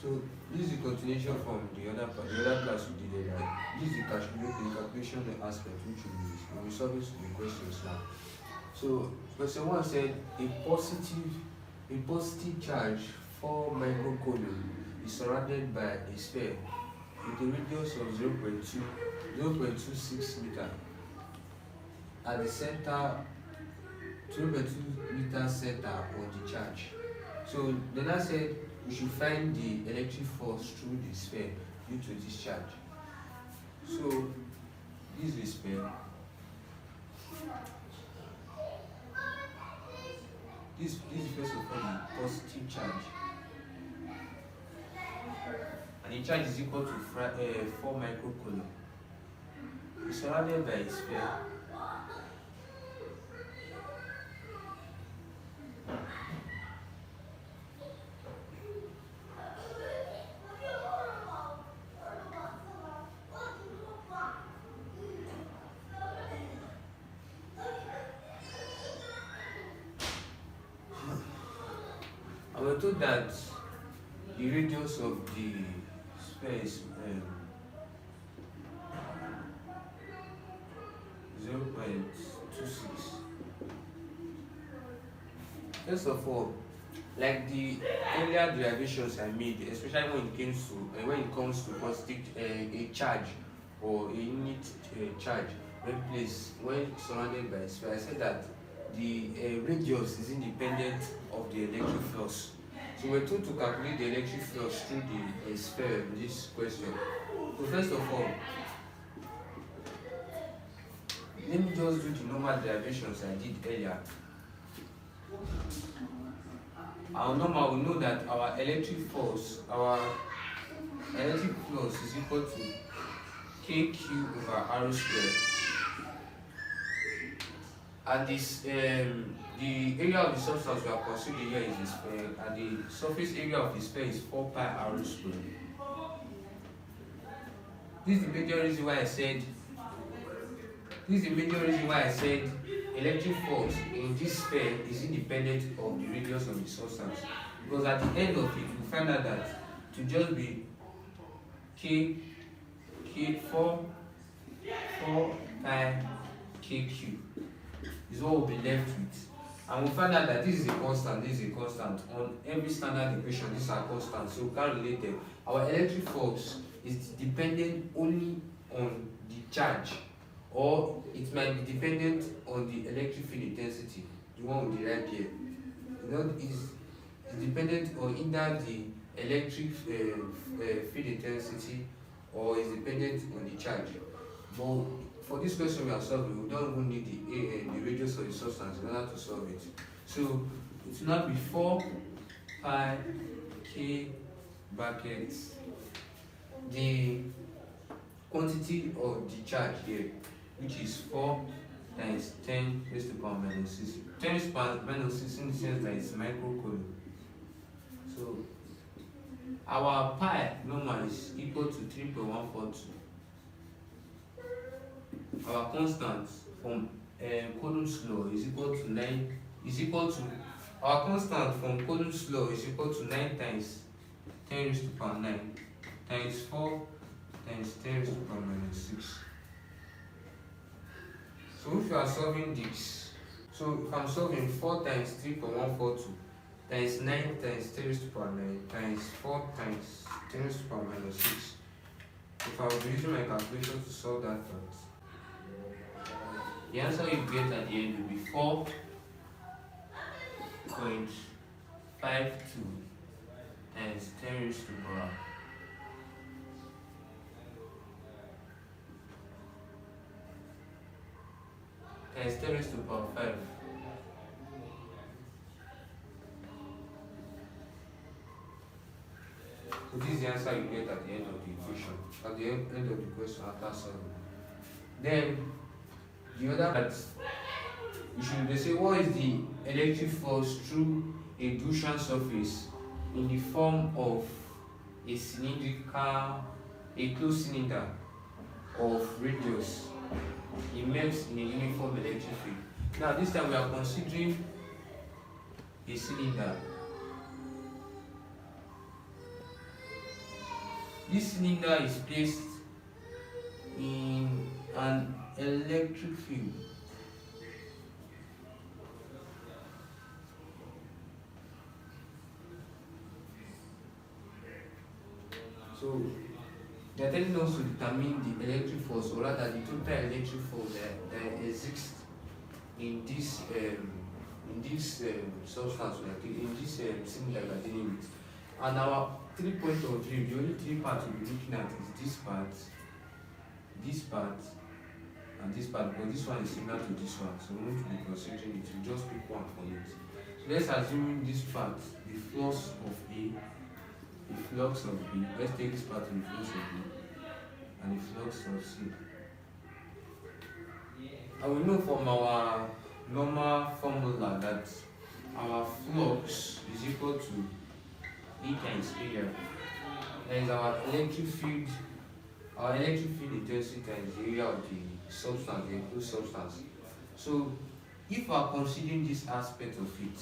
So this is the continuation from the other class we did earlier. This is the calculation aspect which we will solve the questions now. So question 1 said a positive charge 4 microcoulomb is surrounded by a sphere with a radius of 0.26 meter at the center, 0.2 meter center of the charge. So then I said we should find the electric force through the sphere due to this charge. So this is the sphere. This is first of all the positive charge, and the charge is equal to 4 microcoulomb. It's surrounded by a sphere. And we're told that the radius of the sphere is 0.26. First of all, like the earlier derivations I made, especially when it comes to positive a charge or a unit charge when surrounded by a sphere, I said that the radius is independent of the electric flux. So we're told to calculate the electric flux through the sphere in this question. So first of all, let me just do the normal derivations I did earlier. Our normal, we know that our electric flux is equal to kq over r squared. And this the area of the substance we are considering here is the sphere, and the surface area of the sphere is 4 pi r squared. This is the major reason why I said electric force in this sphere is independent of the radius of the substance, because at the end of it we find out that to just be k 4 pi kq is what we'll be left with, and we'll find out that this is a constant. On every standard equation these are constants, so we can't relate them. Our electric force is dependent only on the charge, or it might be dependent on the electric field intensity, the one we derived here. Is dependent on either the electric field intensity or is dependent on the charge. But for this question we are solving, we don't even need the radius of the substance in order to solve it. So it will not be 4 pi k brackets the quantity of the charge here, which is 4 times 10 raised to the power minus 6. 10 raised to the power minus 6 in the sense that it's microcoulomb. So our pi normal is equal to 3.142. Our constant from Coulomb's law is equal to 9. Our constant from Coulomb's law is equal to 9 times 10 raised to the power 9 times 4 times 10 raised to the power minus 6. So if you are solving this, so if I'm solving 4 times 3.142 times 9 times 10 raised to the power 9 times 4 times 10 raised to the power minus 6, if I will be using my calculator to solve that part, the answer you get at the end will be 4.52 times 10 raised to the power times 10 raised to the power 5. So this is the answer you get at the end of the equation, at the end of the question after solving. Then the other part, they say what is the electric force through a Gaussian surface in the form of a closed cylinder of radius immersed in a uniform electric field. Now this time we are considering a cylinder This cylinder is placed in an electric field. So they are telling us to determine the electric force, or rather the total electric force that exists in this substance, like in this cylinder we are dealing with. And our 3 points of view, the only 3 parts we'll be looking at is this part, and this part, but this one is similar to this one, so we won't be considering it, we'll just pick one from it. So let's assume this part, the flux of A, the flux of B. Let's take this part to the flux of B and the flux of C. And we know from our normal formula that our flux is equal to E times area. That is our electric field. Our electric field intensity times the area of the substance, the enclosed substance. So if we are considering this aspect of it,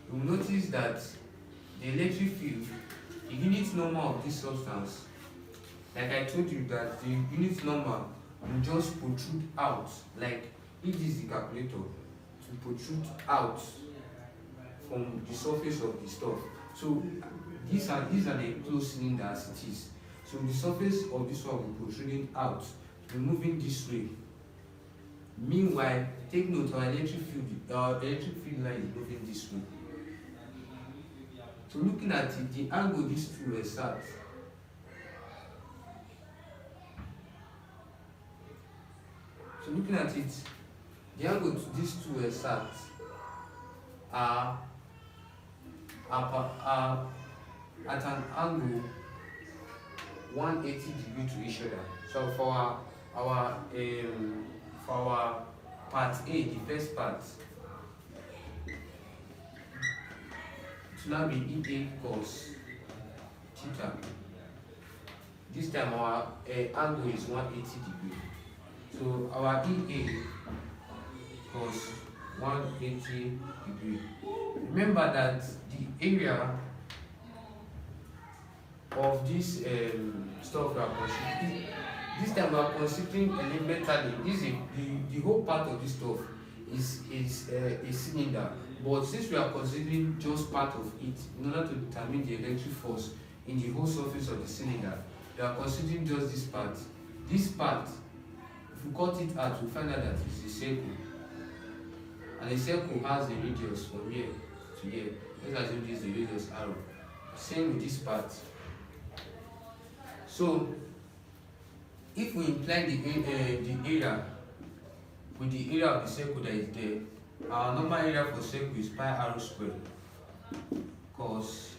you will notice that the electric field, the unit number of this substance, like I told you that the unit number will just protrude out, like if this is the calculator, to protrude out from the surface of the stuff. So these are the enclosed cylinder as it is. So the surface of this one will be protruding out, moving this way. Meanwhile, take note, our electric field line is moving this way. So looking at it, the angle these two exert, so looking at it, the angle to these two exert are at an angle 180 degrees to each other. So for our part A, the first part, it will now be EA cos theta. This time our angle is 180 degrees. So our EA cos 180 degrees. Remember that the area of this stuff we are considering, this time we are considering elementally, this is the whole part of this stuff is a cylinder, but since we are considering just part of it in order to determine the electric force in the whole surface of the cylinder, we are considering just this part. This part, if we cut it out, we find out that it's a circle, and a circle has a radius from here to here. Let's assume this is the radius arrow. Same with this part. So if we imply the area with the area of the circle that is there, our normal area for circle is pi r squared cos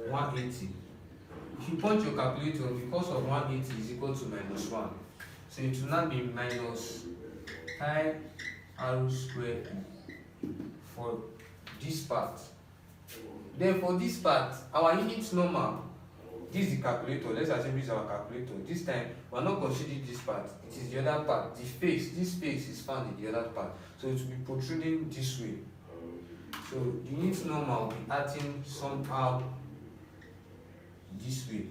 180. If you punch your calculator, the cos of 180 is equal to -1. So it will now be minus pi r squared for this part. Then for this part, our unit normal, this is the calculator. Let's assume this is our calculator. This time, we are not considering this part. It is the other part. The face, this face is found in the other part. So it will be protruding this way. So the unit normal will be acting somehow this way.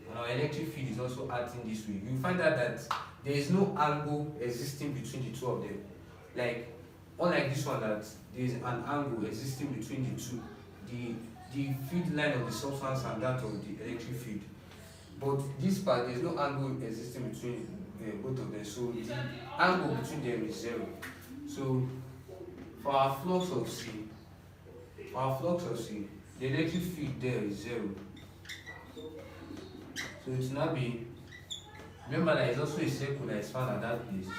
And our electric field is also acting this way. You find out that there is no angle existing between the two of them. Like, unlike this one, that there is an angle existing between the two. The field line of the substance and that of the electric field. But this part, there is no angle existing between both of them. So the angle between them is 0. So for our flux of C, the electric field there is 0. So it will now be, remember that there is also a circle that is found at that place.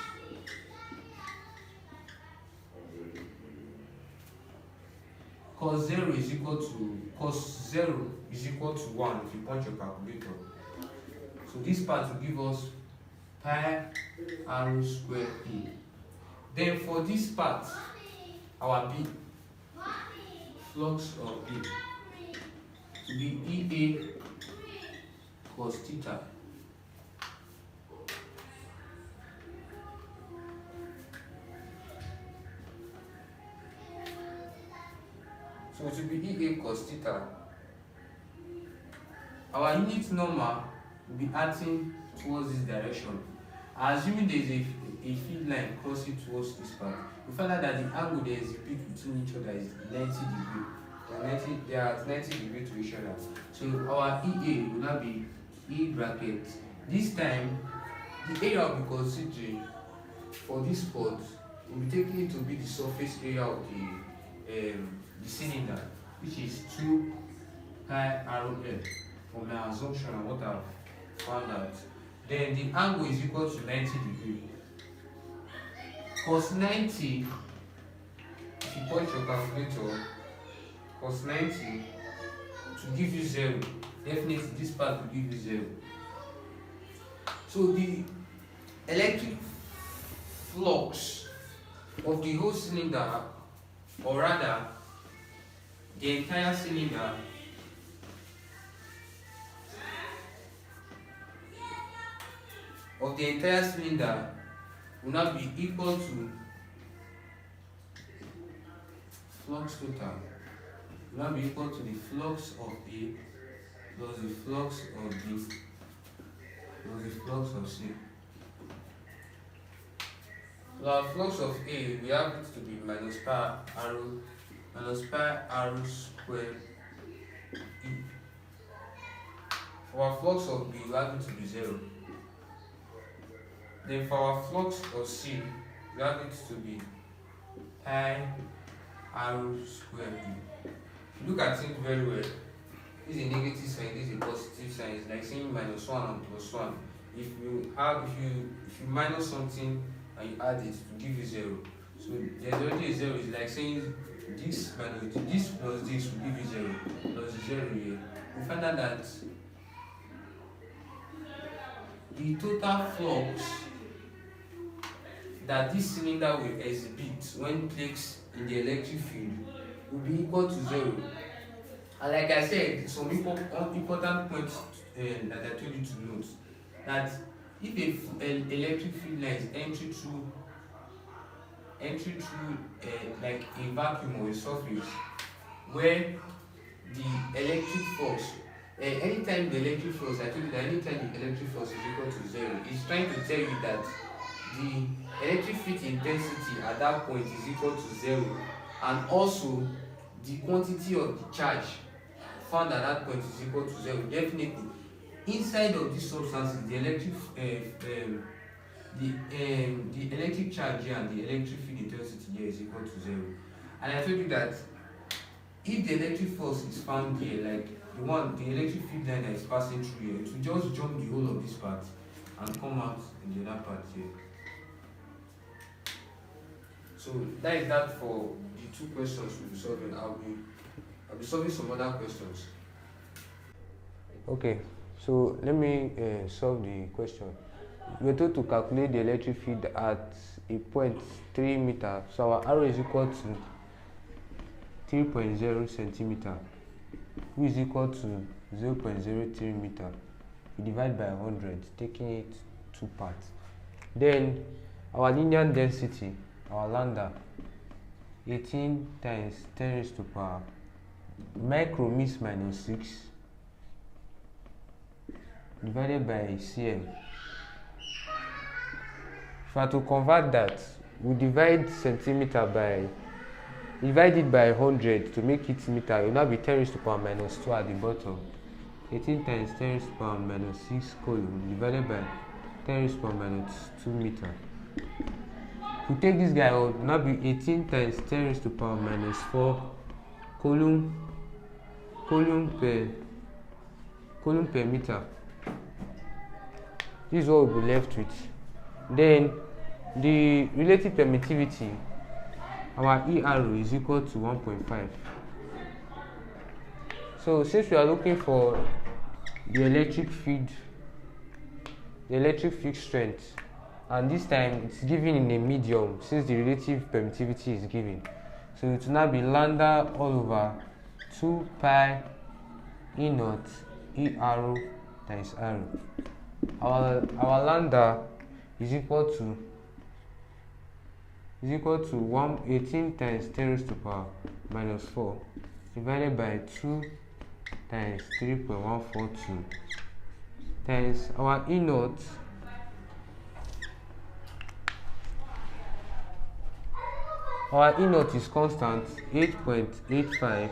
Cos 0 is equal to 1 if you punch your calculator. So this part will give us pi r squared E. Then for this part, our B, flux of B, to be EA cos theta. So it will be EA cos theta our unit normal will be acting towards this direction. Assuming there is a field line crossing towards this part, we find out that the angle they exhibit between each other is 90 degrees. They are at 90 degrees to each other. So our EA will now be E bracket. This time, the area will be considering for this spot will be taking it to be the surface area of the cylinder, which is 2 pi RL from my assumption and what I've found out. Then the angle is equal to 90 degrees. Cos 90, if you point your calculator, cos 90 to give you 0. Definitely this part will give you 0. So the electric flux of the whole cylinder, or rather the entire cylinder, will now be equal to flux total. Will now be equal to the flux of A plus the flux of B plus the flux of C. So our flux of A, we have it to be minus pi r squared E. For our flux of B, we have it to be 0. Then for our flux of C, we have it to be pi r squared E. If you look at it very well, this is a negative sign, this is a positive sign. It's like saying minus 1 and plus 1. If you minus something and you add it to give you 0. So there's already a 0. It's like saying this minus this plus this will give you 0 plus 0 here. We find out that the total flux that this cylinder will exhibit when placed in the electric field will be equal to 0. And like I said, some important points that I told you to note, that if an electric field line is entering through like a vacuum or a surface where the electric force, anytime the electric force, I told you that anytime the electric force is equal to 0, it's trying to tell you that the electric field intensity at that point is equal to 0, and also the quantity of the charge found at that point is equal to 0. Definitely, inside of these substances, the electric charge here and the electric field intensity here is equal to 0. And I told you that if the electric force is found here, like the electric field line that is passing through here, it will just jump the whole of this part and come out in the other part here. So that is that for the 2 questions we'll be solving. I'll be solving some other questions. Okay, so let me solve the question. We're told to calculate the electric field at a point 3 meters. So our arrow is equal to 3.0 centimeter, which is equal to 0.03 meter. We divide by 100, taking it 2 parts. Then our linear density, our lambda, 18 times 10 raised to power micro means minus 6 divided by cm. If I to convert that, we divide it by 100 to make it meter. It will now be 10 raised to power minus 2 at the bottom. 18 times 10 raised to power minus 6 column divided by 10 raised to power minus 2 meter. If we take this guy out, it will now be 18 times 10 raised to power minus 4 coulomb per meter. This is what we'll be left with. Then the relative permittivity, our ER is equal to 1.5. So since we are looking for the electric field strength, and this time it's given in a medium since the relative permittivity is given, so it will now be lambda all over 2 pi E naught E arrow times arrow. Our lambda is equal to 118 times 10 raised to power minus 4 divided by 2 times 3.142 times our E naught is constant 8.85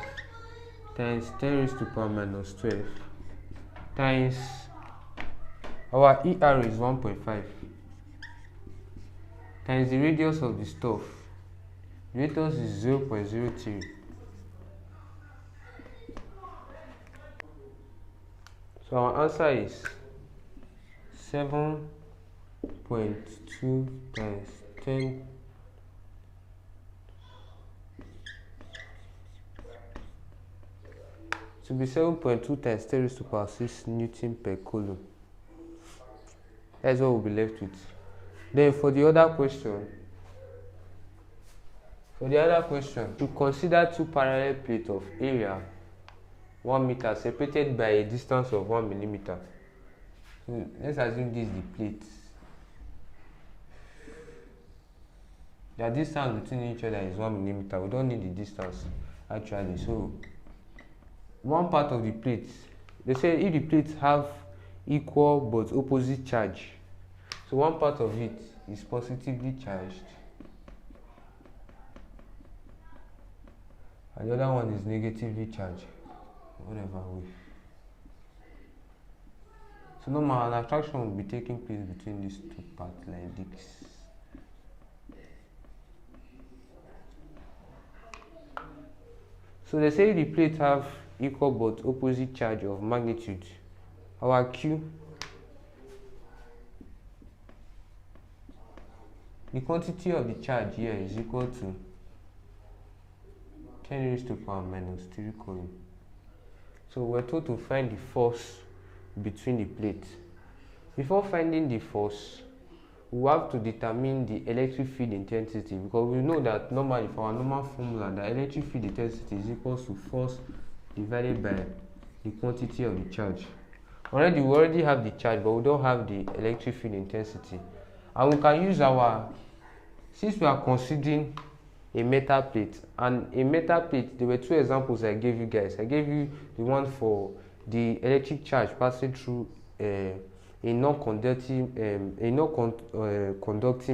times 10 raised to power minus 12 times our ER is 1.5 times the radius of the stuff. Radius is 0.03. So our answer is 7.2 times 10 to be 7.2 times 10 raised to power 6 Newton per coulomb. That's what we'll be left with. Then for the other question, to consider two parallel plates of area 1 meter separated by a distance of 1 millimeter. So let's assume this is the plate. The distance between each other is 1 millimeter. We don't need the distance actually. So one part of the plate, they say if the plates have equal but opposite charge, so one part of it is positively charged and the other one is negatively charged, whatever way. So normal, an attraction will be taking place between these two parts like this. So they say the plates have equal but opposite charge of magnitude. Our Q, the quantity of the charge here is equal to 10 raised to power minus 3 coulomb. So we're told to find the force between the plates. Before finding the force, we have to determine the electric field intensity, because we know that normally for our normal formula, the electric field intensity is equal to force divided by the quantity of the charge. We already have the charge, but we don't have the electric field intensity. And we can use since we are considering a metal plate, and a metal plate, there were two examples I gave you guys. I gave you the one for the electric charge passing through a non-conducting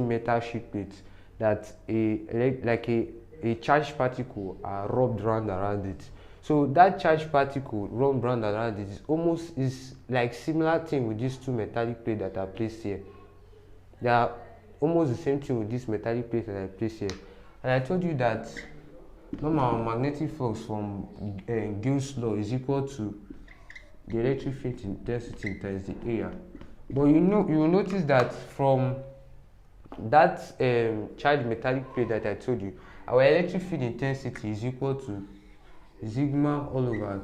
metal sheet plate, that a charged particle are rubbed around it. So that charged particle rubbed around it is like similar thing with these two metallic plates that are placed here. They are almost the same thing with this metallic plate that I placed here. And I told you that normal magnetic flux from GAUSS law is equal to the electric field intensity times the area. But you will notice that from that charged metallic plate that I told you, our electric field intensity is equal to sigma all over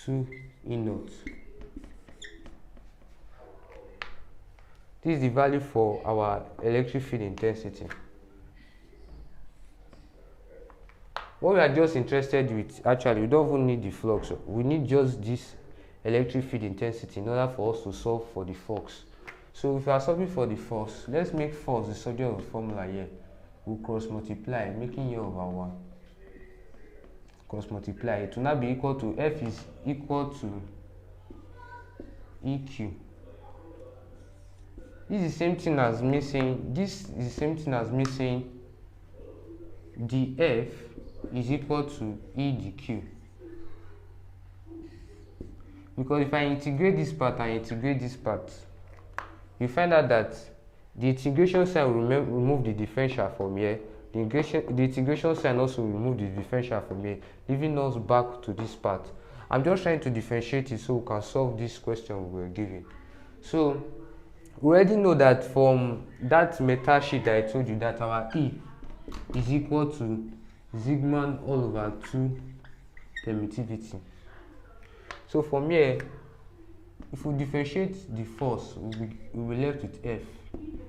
2 E naught. This is the value for our electric field intensity. What we are just interested with, actually, we don't even need the flux. We need just this electric field intensity in order for us to solve for the flux. So if we are solving for the force, let's make force the subject of the formula here. We'll cross multiply, making here over 1. Cross multiply. It will now be equal to F is equal to EQ. This is the same thing as me saying, the F is equal to E dq. Because if I integrate this part and integrate this part, you find out that the integration sign will remove the differential from here. The integration sign also will remove the differential from here, leaving us back to this part. I'm just trying to differentiate it so we can solve this question we were given. So we already know that from that metal sheet that I told you, that our E is equal to sigma all over 2 permittivity. So from here, if we differentiate the force, we'll be left with F.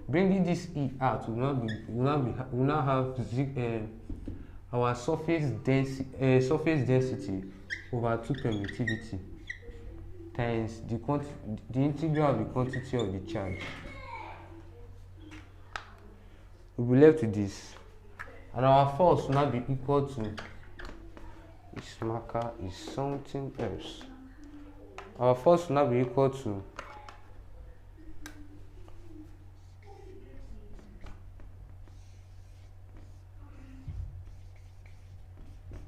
Bringing this E out, we'll now have our surface density over 2 permittivity times the integral of the quantity of the charge. We'll be left with this. And our force will now be equal to, this marker is something else. our force will now be equal to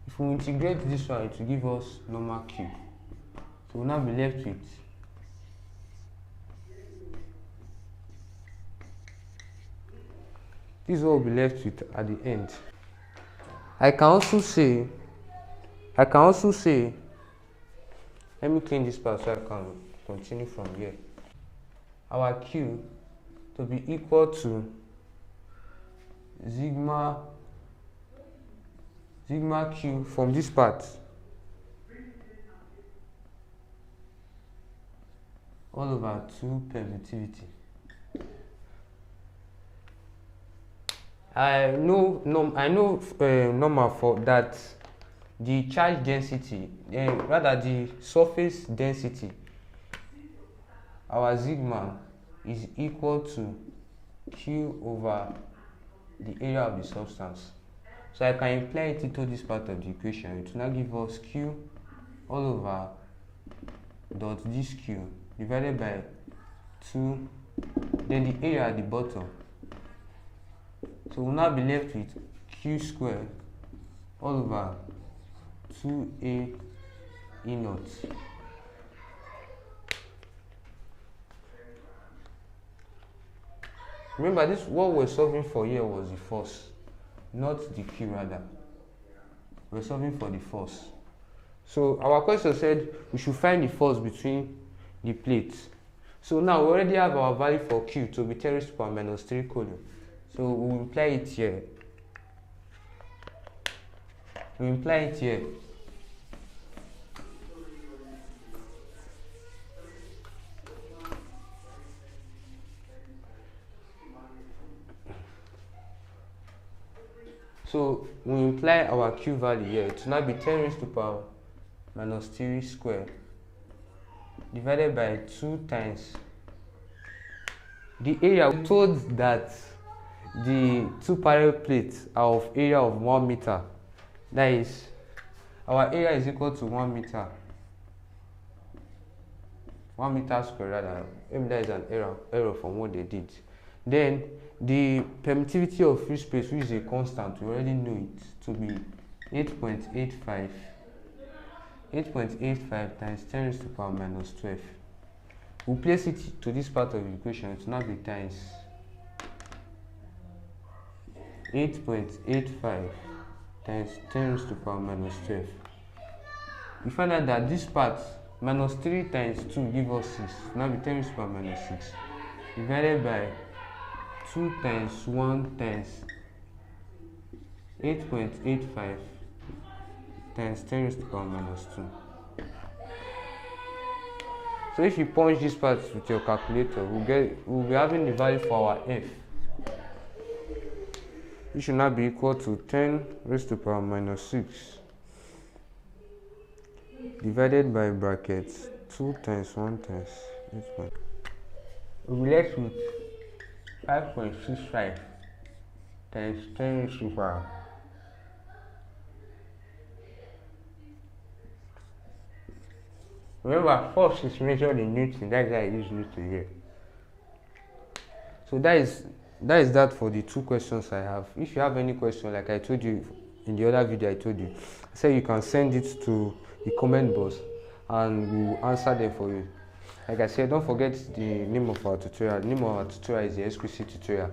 if we integrate this one, it will give us normal Q. So we'll now be left with this is what we'll be left with at the end. I can also say, let me clean this part so I can continue from here. Our Q to be equal to sigma Q from this part all over 2 permittivity. I know normal for that the charge density, rather the surface density, our sigma is equal to Q over the area of the substance. So I can imply it into this part of the equation. It will now give us Q all over dot this Q divided by 2, then the area at the bottom. So we'll now be left with Q squared all over 2A E naught. Remember, this what we're solving for here was the force, not the Q rather. We're solving for the force. So our question said we should find the force between the plates. So now we already have our value for Q to be 10 raised to the power minus 3 coulomb. So we'll imply it here. So we imply our Q value here. It will now be 10 raised to the power minus 3 squared divided by 2 times the area. We told that the 2 parallel plates are of area of 1 meter. That is, our area is equal to 1 meter. 1 meter square rather. Maybe that is an error from what they did. Then the permittivity of free space, which is a constant, we already know it to be 8.85 times 10 raised to the power minus 12. We'll place it to this part of the equation. It will now be times 8.85 times 10 raised to the power minus 12. We find out that this part minus 3 times 2 give us 6. It will now be 10 raised to the power minus 6 divided by 2 times 1 times 8.85 times 10 raised to the power minus 2. So if you punch this part with your calculator, we'll be having the value for our F. It should now be equal to 10 raised to the power minus 6 divided by brackets 2 times 1 times 8. We'll be left with 5.65 times 10 raised to the power. Remember, force is measured in Newton. That's why I use Newton here. So that is that for the 2 questions I have. If you have any question, like I told you in the other video, I told you, say you can send it to the comment box and we'll answer them for you. Like I said, don't forget the name of our tutorial. The name of our tutorial is the exclusive tutorial.